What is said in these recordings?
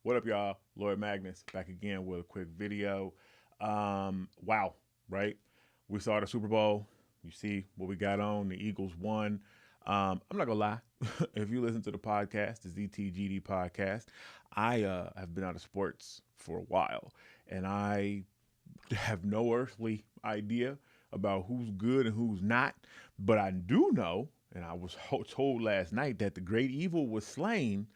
What up, y'all? Lord Magnus back again with a quick video. Wow, right? We saw the Super Bowl. You see what we got on. The Eagles won. I'm not gonna lie. If you listen to the podcast, the ZTGD podcast, I have been out of sports for a while, and I have no earthly idea about who's good and who's not. But I do know, and I was told last night that the great evil was slain.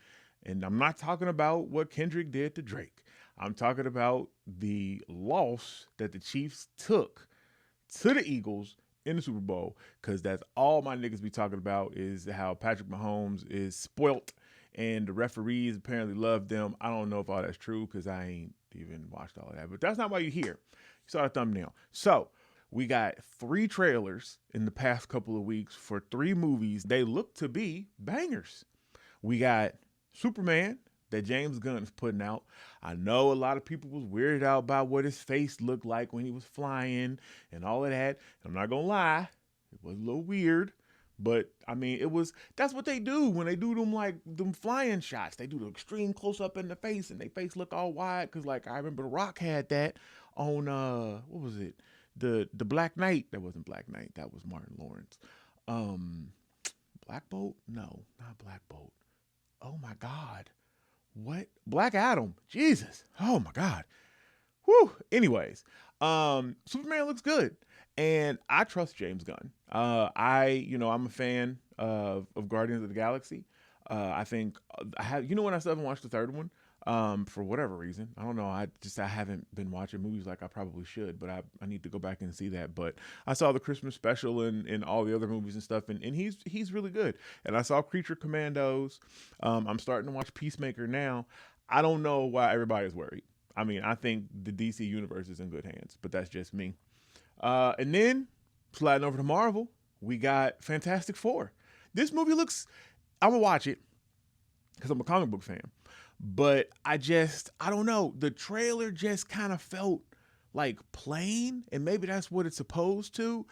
And I'm not talking about what Kendrick did to Drake. I'm talking about the loss that the Chiefs took to the Eagles in the Super Bowl, because that's all my niggas be talking about is how Patrick Mahomes is spoilt and the referees apparently love them. I don't know if all that's true because I ain't even watched all of that, but that's not why you're here. You saw the thumbnail. So we got 3 trailers in the past couple of weeks for 3 movies. They look to be bangers. We got Superman that James Gunn is putting out. I know a lot of people was weirded out by what his face looked like when he was flying and all of that. I'm not gonna lie, it was a little weird, but I mean, that's what they do when they do them flying shots. They do the extreme close up in the face and they face look all wide. Cause like I remember The Rock had that on what was it? The Black Knight. That wasn't Black Knight. That was Martin Lawrence. Black Bolt? No, not Black Bolt. Oh my God. What? Black Adam. Jesus. Oh my God. Whew. Anyways, Superman looks good. And I trust James Gunn. I'm a fan of Guardians of the Galaxy. I think when I still haven't watched the third one. For whatever reason, I don't know. I haven't been watching movies like I probably should, but I need to go back and see that. But I saw the Christmas special and all the other movies and stuff, and he's really good. And I saw Creature Commandos. I'm starting to watch Peacemaker now. I don't know why everybody's worried. I mean, I think the DC universe is in good hands, but that's just me. And then sliding over to Marvel, we got Fantastic Four. This movie looks. I'm gonna watch it because I'm a comic book fan. But I don't know. The trailer just kind of felt like plain, and maybe that's what it's supposed to.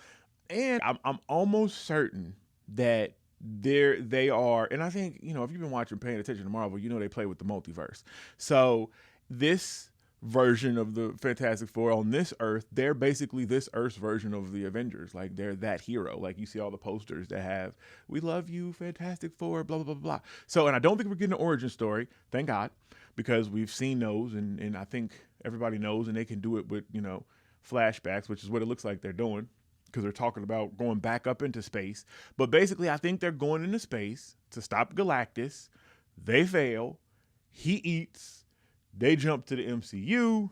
And I'm almost certain that they are, and I think, if you've been paying attention to Marvel, they play with the multiverse. So this version of the Fantastic Four on this Earth, they're basically this Earth's version of the Avengers. Like, they're that hero. Like, you see all the posters that have, "We love you, Fantastic Four," blah, blah, blah, blah. So, and I don't think we're getting an origin story, thank God, because we've seen those, and I think everybody knows, and they can do it with, flashbacks, which is what it looks like they're doing, because they're talking about going back up into space. But basically, I think they're going into space to stop Galactus. They fail. He eats. They jump to the MCU.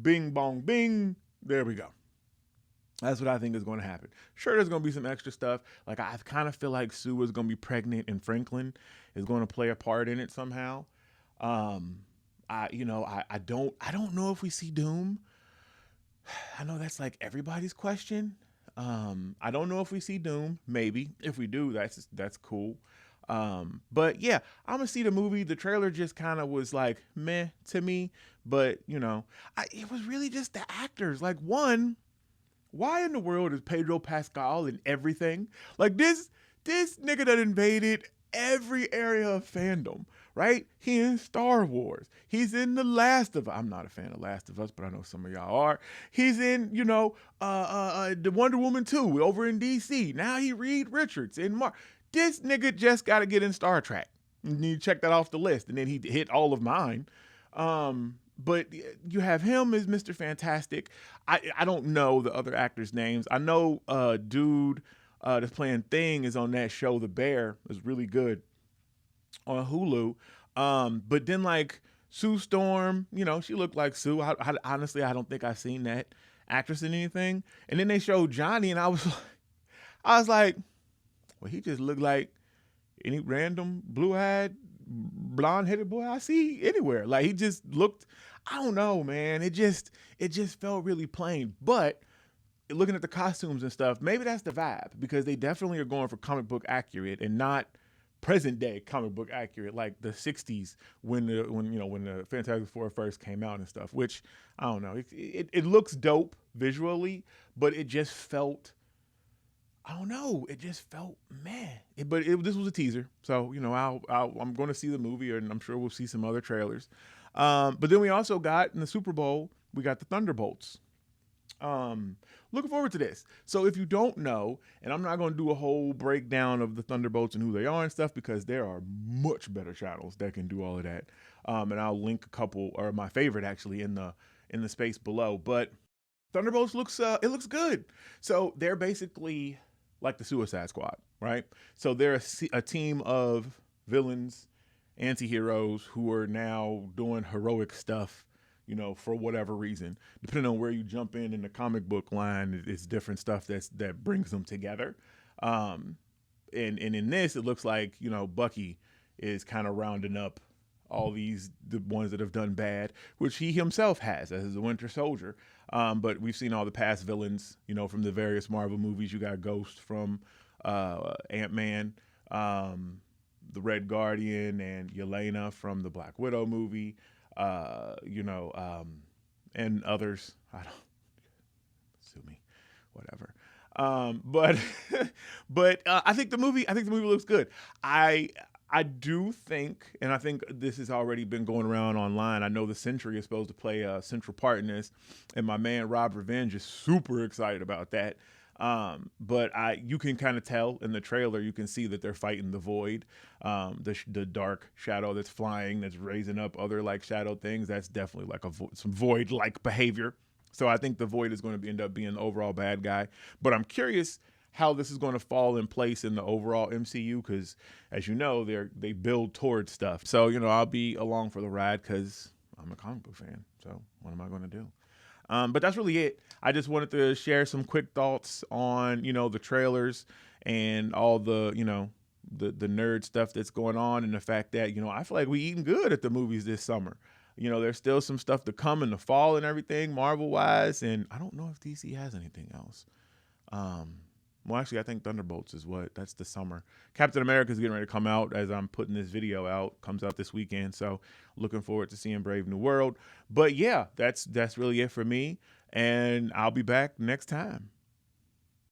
Bing, bong, bing. There we go. That's what I think is going to happen. Sure, there's going to be some extra stuff. Like, I kind of feel like Sue is going to be pregnant and Franklin is going to play a part in it somehow. I don't know if we see Doom. I know that's like everybody's question. I don't know if we see Doom. Maybe. If we do, that's cool. But yeah, I'm gonna see the movie. The trailer just kind of was like meh to me, but it was really just the actors. Like, one, why in the world is Pedro Pascal in everything? Like, this nigga that invaded every area of fandom, right? He in Star Wars. He's in The Last of Us. I'm not a fan of Last of Us, but I know some of y'all are. He's in, the Wonder Woman 2 over in DC. Now he Reed Richards in Mark. This nigga just got to get in Star Trek. And you check that off the list, and then he hit all of mine. But you have him as Mr. Fantastic. I don't know the other actors' names. I know dude that's playing Thing is on that show, The Bear. Is really good on Hulu. But then, like, Sue Storm, she looked like Sue. Honestly, I don't think I've seen that actress in anything. And then they showed Johnny, and I was like, well, he just looked like any random blue-eyed, blonde-headed boy I see anywhere. Like, he just looked, I don't know, man. It just felt really plain. But looking at the costumes and stuff, maybe that's the vibe, because they definitely are going for comic book accurate and not present day comic book accurate, like the 60s when the Fantastic Four first came out and stuff, which I don't know. It looks dope visually, but it just felt, I don't know. It just felt meh. This was a teaser, so I'm going to see the movie, and I'm sure we'll see some other trailers. But then we also got in the Super Bowl, we got the Thunderbolts. Um, Looking forward to this. So if you don't know, and I'm not going to do a whole breakdown of the Thunderbolts and who they are and stuff, because there are much better channels that can do all of that. And I'll link a couple, or my favorite actually, in the space below. But Thunderbolts looks good. So they're basically like the Suicide Squad, right? So they're a team of villains, anti-heroes who are now doing heroic stuff, for whatever reason. Depending on where you jump in the comic book line, it's different stuff that brings them together. Um, and in this, it looks like Bucky is kind of rounding up all the ones that have done bad, which he himself has as the Winter Soldier. But we've seen all the past villains, from the various Marvel movies. You got Ghost from Ant-Man, the Red Guardian, and Yelena from the Black Widow movie. And others. I don't sue me, whatever. But I think the movie looks good. I do think, and I think this has already been going around online. I know the Sentry is supposed to play a central part in this, and my man Rob Revenge is super excited about that. But you can kind of tell in the trailer, you can see that they're fighting the void, the dark shadow that's flying, that's raising up other like shadow things. That's definitely like some void like behavior. So I think the void is going to end up being the overall bad guy. But I'm curious how this is going to fall in place in the overall MCU, because as you know, they build towards stuff. So I'll be along for the ride because I'm a comic book fan. So what am I going to do? But that's really it. I just wanted to share some quick thoughts on, the trailers and all the nerd stuff that's going on, and the fact that, I feel like we eating good at the movies this summer. There's still some stuff to come in the fall and everything, Marvel wise, and I don't know if DC has anything else. Well, actually, I think Thunderbolts that's the summer. Captain America is getting ready to come out as I'm putting this video out. Comes out this weekend, so looking forward to seeing Brave New World. But yeah, that's really it for me, and I'll be back next time.